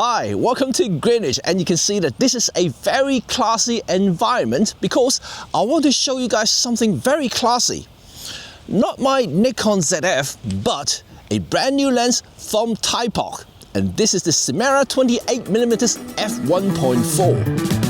Hi, welcome to Greenwich, and you can see that this is a very classy environment because I want to show you guys something very classy. Not my Nikon ZF, but a brand new lens from Thypoch, and this is the Simera 28mm f1.4.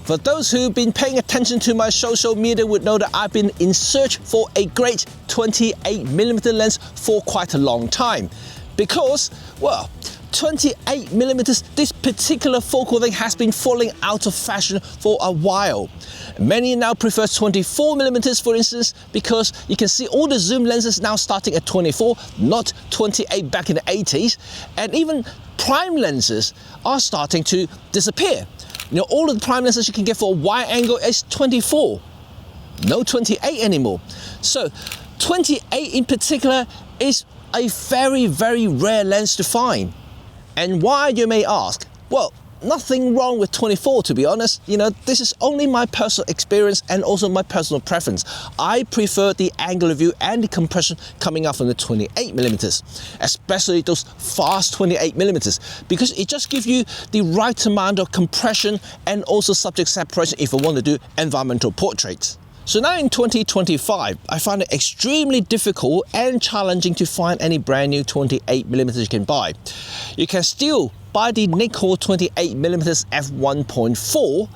For those who've been paying attention to my social media would know that I've been in search for a great 28mm lens for quite a long time. Because, well, 28mm, this particular focal length has been falling out of fashion for a while. Many now prefer 24mm, for instance, because you can see all the zoom lenses now starting at 24, not 28 back in the 80s. And even prime lenses are starting to disappear. You know, all of the prime lenses you can get for a wide angle is 24, no 28 anymore. So 28 in particular is a very, very rare lens to find. And why, you may ask? Well, nothing wrong with 24, to be honest. You know, this is only my personal experience and also my personal preference. I prefer the angular view and the compression coming out from the 28mm, especially those fast 28mm, because it just gives you the right amount of compression and also subject separation if I want to do environmental portraits. So now in 2025, I find it extremely difficult and challenging to find any brand new 28mm you can buy. You can still buy the Nikon 28mm f1.4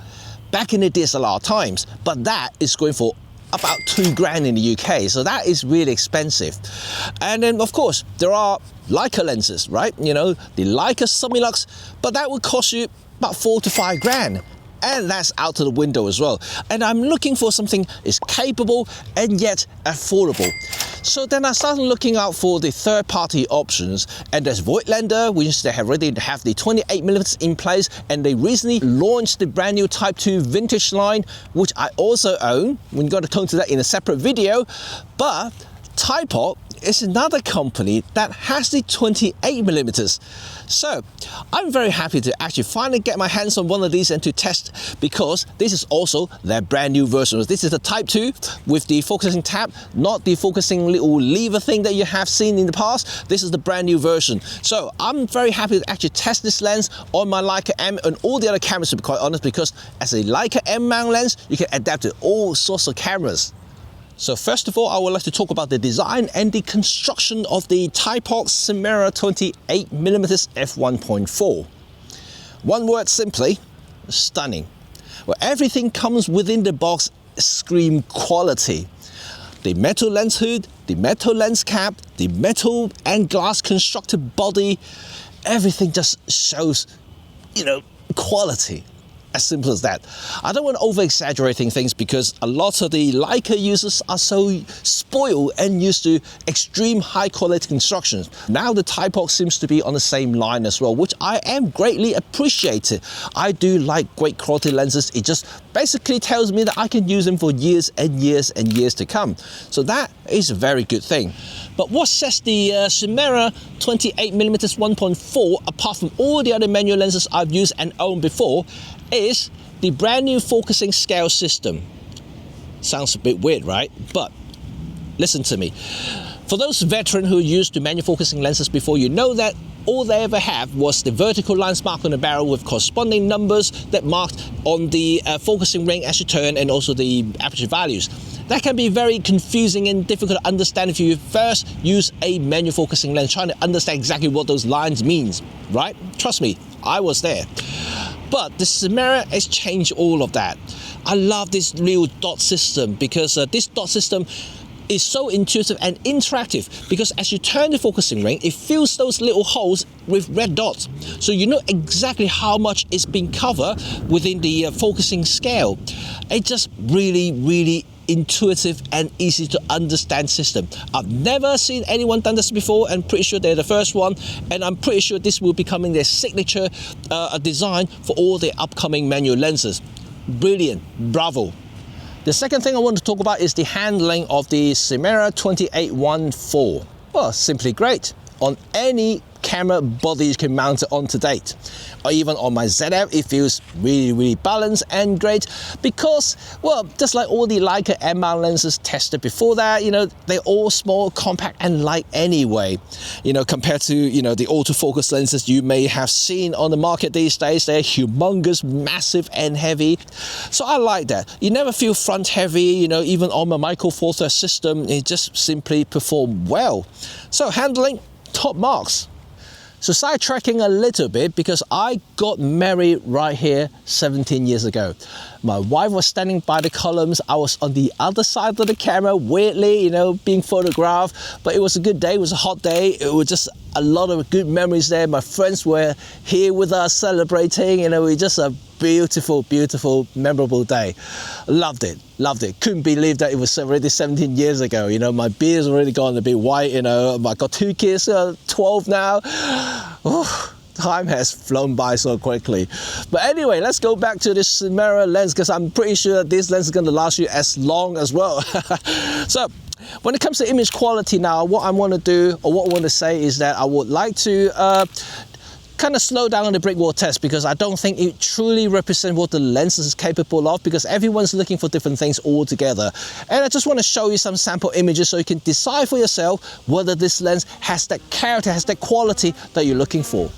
back in the DSLR times, but that is going for about £2,000 in the UK, so that is really expensive. And then of course there are Leica lenses, right? You know, the Leica Summilux, but that would cost you about £4,000 to £5,000. And that's out of the window as well. And I'm looking for something is capable and yet affordable. So then I started looking out for the third-party options, and there's Voitglander, which they have already have the 28mm in place, and they recently launched the brand new Type II vintage line, which I also own. We're going to come to that in a separate video. But Thypoch is another company that has the 28mm. So I'm very happy to actually finally get my hands on one of these and to test, because this is also their brand new version. This is the Type II with the focusing tab, not the focusing little lever thing that you have seen in the past. This is the brand new version. So I'm very happy to actually test this lens on my Leica M and all the other cameras, to be quite honest, because as a Leica M mount lens, you can adapt to all sorts of cameras. So first of all, I would like to talk about the design and the construction of the Thypoch Simera 28mm f1.4. One word simply, stunning. Well, everything comes within the box, scream quality. The metal lens hood, the metal lens cap, the metal and glass constructed body, everything just shows, you know, quality. As simple as that. I don't want to over-exaggerating things because a lot of the Leica users are so spoiled and used to extreme high-quality constructions. Now the Thypoch seems to be on the same line as well, which I am greatly appreciated. I do like great quality lenses. It just basically tells me that I can use them for years and years and years to come. So that is a very good thing. But what sets the Simera 28mm 1.4 apart from all the other manual lenses I've used and owned before is the brand new focusing scale system. Sounds a bit weird, right? But listen to me. For those veterans who used to manual focusing lenses before, you know that all they ever have was the vertical lines marked on the barrel with corresponding numbers that marked on the focusing ring as you turn, and also the aperture values. That can be very confusing and difficult to understand if you first use a manual focusing lens, trying to understand exactly what those lines means, right? Trust me, I was there. But the Simera has changed all of that. I love this little dot system because this dot system is so intuitive and interactive, because as you turn the focusing ring, it fills those little holes with red dots. So you know exactly how much is being covered within the focusing scale. It's just really, really intuitive and easy to understand system. I've never seen anyone done this before, and pretty sure they're the first one, and I'm pretty sure this will be becoming their signature design for all the upcoming manual lenses. Brilliant, bravo. The second thing I want to talk about is the handling of the Simera 2814. Well, simply great. On any camera body you can mount it on to date. Or even on my ZF, it feels really balanced and great because, well, just like all the Leica M-mount lenses tested before that, you know, they're all small, compact and light anyway. You know, compared to, you know, the autofocus lenses you may have seen on the market these days, they're humongous, massive and heavy. So I like that. You never feel front heavy, you know, even on my Micro Four Thirds system, it just simply performed well. So handling, top marks. So sidetracking a little bit because I got married right here 17 years ago. My wife was standing by the columns. I was on the other side of the camera, weirdly, you know, being photographed. But it was a good day. It was a hot day. It was just a lot of good memories there. My friends were here with us celebrating. You know, it was just a beautiful, memorable day. Loved it. Couldn't believe that it was already 17 years ago. You know, my beard's already gone a bit white. You know, I got 2 kids, 12 now. Oh, time has flown by so quickly. But anyway, let's go back to this Simera lens because I'm pretty sure that this lens is going to last you as long as well. So when it comes to image quality now, what I want to do, or what I want to say, is that I would like to kind of slow down on the brick wall test because I don't think it truly represents what the lens is capable of because everyone's looking for different things altogether. And I just want to show you some sample images so you can decide for yourself whether this lens has that character, has that quality that you're looking for.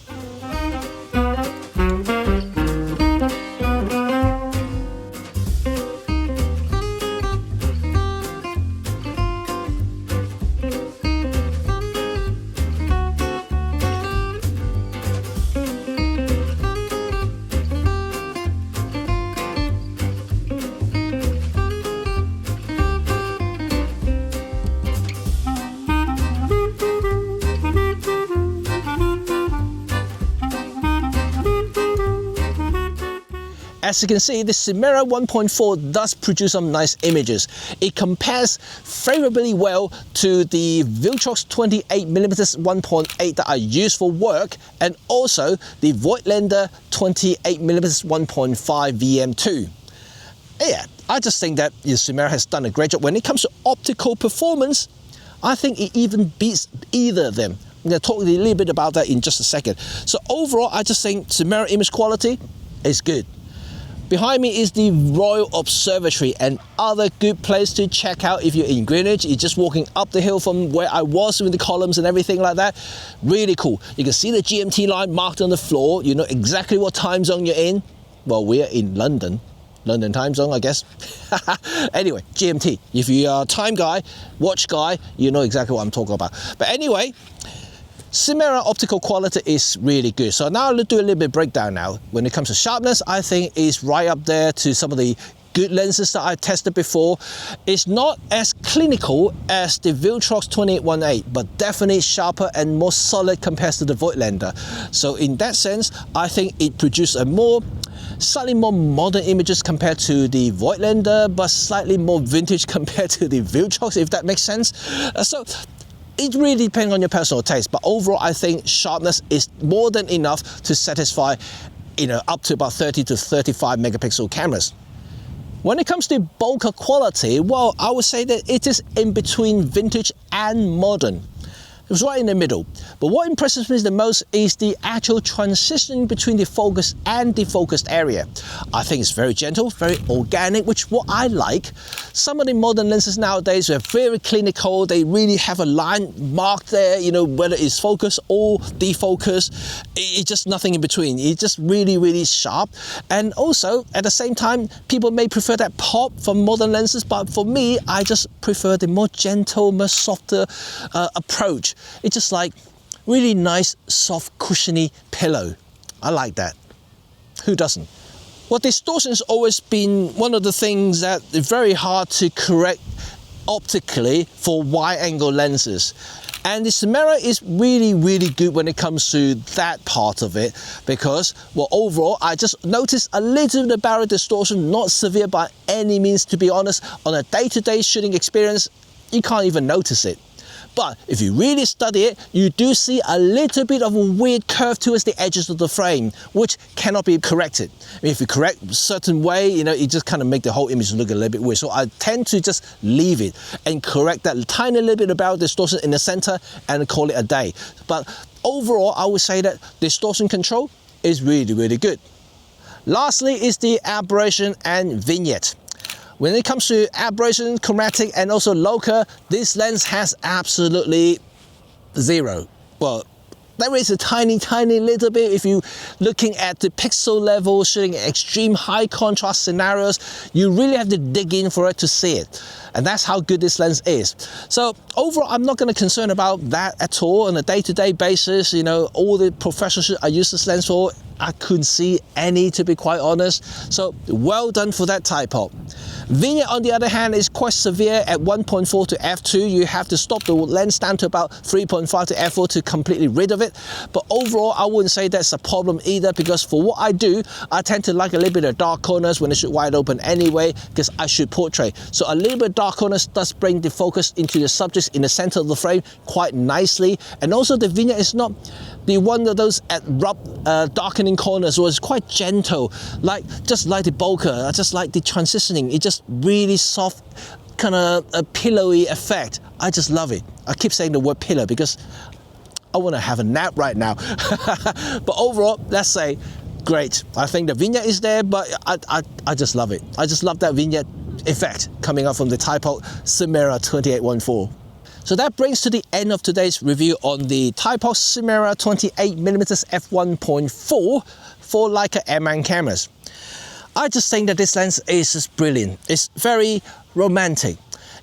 As you can see, the Simera 1.4 does produce some nice images. It compares favorably well to the Viltrox 28mm 1.8 that I use for work, and also the Voitglander 28mm 1.5 VM2. Yeah, I just think that the Simera has done a great job. When it comes to optical performance, I think it even beats either of them. I'm going to talk a little bit about that in just a second. So overall, I just think Simera image quality is good. Behind me is the Royal Observatory, and other good place to check out if you're in Greenwich. You're just walking up the hill from where I was with the columns and everything like that. Really cool. You can see the GMT line marked on the floor. You know exactly what time zone you're in. Well, we're in London time zone, I guess. Anyway, GMT. If you are a time guy, watch guy, you know exactly what I'm talking about. But anyway, Simera optical quality is really good. So now let's do a little bit breakdown now. When it comes to sharpness, I think it's right up there to some of the good lenses that I tested before. It's not as clinical as the Viltrox 2818, but definitely sharper and more solid compared to the Voigtlander. So in that sense, I think it produced a slightly more modern images compared to the Voigtlander, but slightly more vintage compared to the Viltrox, if that makes sense. So it really depends on your personal taste, but overall I think sharpness is more than enough to satisfy, you know, up to about 30 to 35 megapixel cameras. When it comes to bokeh quality, well, I would say that it is in between vintage and modern. It was right in the middle. But what impresses me the most is the actual transition between the focus and defocused area. I think it's very gentle, very organic, which is what I like. Some of the modern lenses nowadays are very clinical. They really have a line marked there, you know, whether it's focus or defocus. It's just nothing in between. It's just really sharp. And also, at the same time, people may prefer that pop from modern lenses, but for me, I just prefer the more gentle, more softer approach. It's just like really nice, soft, cushiony pillow. I like that. Who doesn't? Well, distortion has always been one of the things that is very hard to correct optically for wide-angle lenses. And the Simera is really good when it comes to that part of it because, well, overall, I just noticed a little bit of barrel distortion, not severe by any means, to be honest. On a day-to-day shooting experience, you can't even notice it. But if you really study it, you do see a little bit of a weird curve towards the edges of the frame, which cannot be corrected. I mean, if you correct a certain way, you know, it just kind of make the whole image look a little bit weird. So I tend to just leave it and correct that tiny little bit of barrel distortion in the center and call it a day. But overall, I would say that distortion control is really, really good. Lastly is the aberration and vignette. When it comes to aberration, chromatic, and also local, this lens has absolutely zero. Well, there is a tiny little bit if you looking at the pixel level, shooting extreme high contrast scenarios. You really have to dig in for it to see it. And that's how good this lens is. So overall, I'm not going to concern about that at all on a day-to-day basis. You know, all the professional shoots I use this lens for, I couldn't see any, to be quite honest. So well done for that Thypoch. Vignette, on the other hand, is quite severe at 1.4 to f2. You have to stop the lens down to about 3.5 to f4 to completely rid of it. But overall, I wouldn't say that's a problem either, because for what I do, I tend to like a little bit of dark corners when I shoot wide open anyway, because I shoot portrait. So a little bit of dark corners does bring the focus into the subjects in the center of the frame quite nicely. And also the vignette is not the one of those abrupt darkening corners, or it's quite gentle, like just like the bokeh. I just like the transitioning. It just really soft, kind of a pillowy effect. I just love it. I keep saying the word pillow because I want to have a nap right now. But overall, let's say great. I think the vignette is there, but I just love it. I just love that vignette effect coming up from the Thypoch Simera 2814. So that brings to the end of today's review on the Thypoch Simera 28mm f1.4 for Leica M cameras. I just think that this lens is just brilliant. It's very romantic.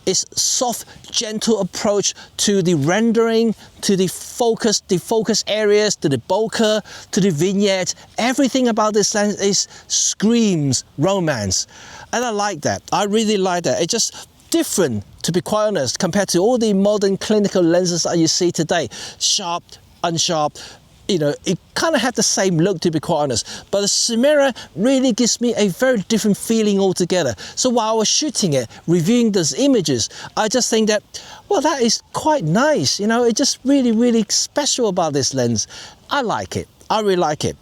It's soft, gentle approach to the rendering, to the focus areas, to the bokeh, to the vignette. Everything about this lens screams romance. And I like that. I really like that. It's just different, to be quite honest, compared to all the modern clinical lenses that you see today. Sharp, unsharp, you know, it kind of had the same look, to be quite honest. But the Simera really gives me a very different feeling altogether. So while I was shooting it, reviewing those images, I just think that, well, that is quite nice. You know, it's just really, really special about this lens. I like it. I really like it.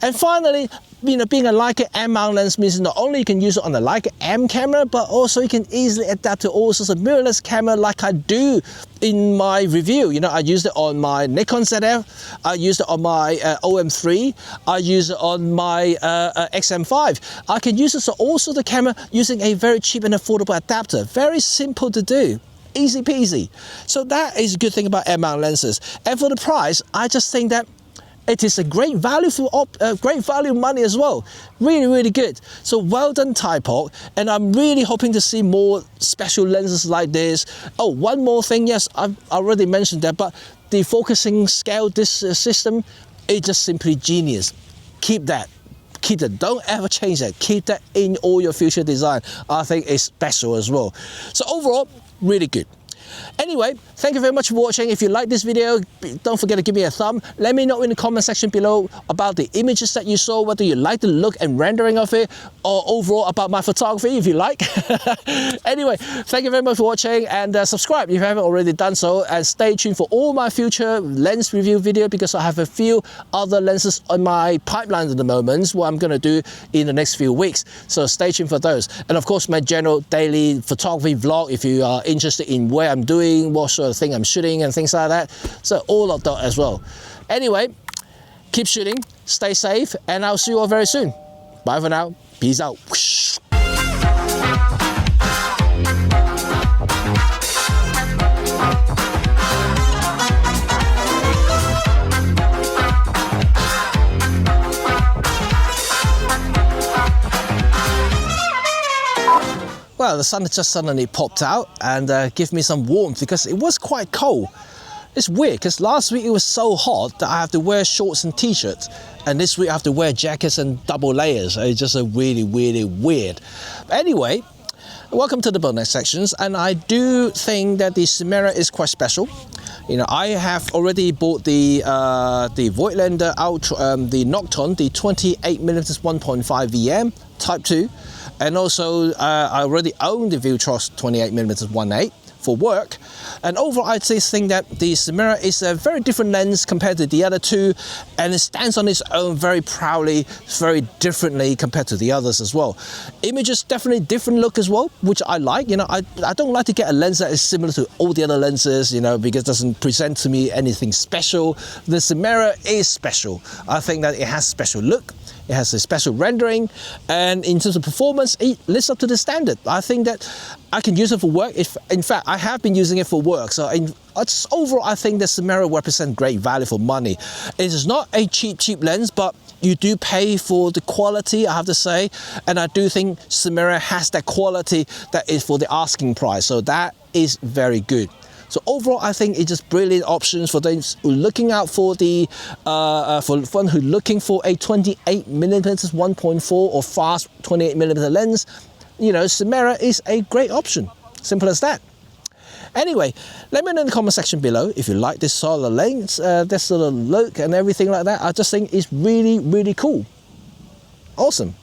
And finally, you know, being a Leica M mount lens means not only you can use it on the Leica M camera, but also you can easily adapt to all sorts of mirrorless camera like I do in my review. You know, I used it on my Nikon ZF, I used it on my OM3, I use it on my XM5. I can use it on all sorts of camera using a very cheap and affordable adapter. Very simple to do. Easy peasy. So that is a good thing about M mount lenses. And for the price, I just think that it is a great value for great value money as well. Really, really good. So well done, Thypoch. And I'm really hoping to see more special lenses like this. Oh, one more thing. Yes, I've already mentioned that, but the focusing scale, this system, is just simply genius. Keep that. Keep that. Don't ever change that. Keep that in all your future design. I think it's special as well. So overall, really good. Anyway, thank you very much for watching. If you like this video, don't forget to give me a thumb. Let me know in the comment section below about the images that you saw, whether you like the look and rendering of it, or overall about my photography, if you like. Anyway, thank you very much for watching, and subscribe if you haven't already done so, and stay tuned for all my future lens review video, because I have a few other lenses on my pipeline at the moment, what I'm going to do in the next few weeks. So stay tuned for those. And of course, my general daily photography vlog, if you are interested in where I'm doing, what sort of thing I'm shooting and things like that. So all of that as well. Anyway, keep shooting, stay safe, and I'll see you all very soon. Bye for now. Peace out. Well, the sun just suddenly popped out and give me some warmth, because it was quite cold. It's weird because last week it was so hot that I have to wear shorts and t-shirts, and this week I have to wear jackets and double layers. It's just a really, really weird. But anyway, welcome to the bonus sections, and I do think that the Simera is quite special. You know, I have already bought the Voitglander the Nocton, the 28mm 1.5 VM Type 2, and also I already own the Viltrox 28mm 1.8. for work. And overall, I just think that the Simera is a very different lens compared to the other two, and it stands on its own very proudly, very differently compared to the others as well. Images definitely different look as well, which I like. You know, I don't like to get a lens that is similar to all the other lenses, you know, because it doesn't present to me anything special. The Simera is special. I think that it has special look. It has a special rendering, and in terms of performance, it lives up to the standard. I think that I can use it for work. In fact, I have been using it for work. So overall, I think the Simera represents great value for money. It is not a cheap lens, but you do pay for the quality, I have to say. And I do think Simera has that quality that is for the asking price. So that is very good. So overall, I think it's just brilliant options for those who are looking out for the for fun who looking for a 28mm 1.4 or fast 28mm lens. You know, Simera is a great option. Simple as that. Anyway, let me know in the comment section below if you like this sort of lens, this sort of look and everything like that. I just think it's really, really cool. Awesome.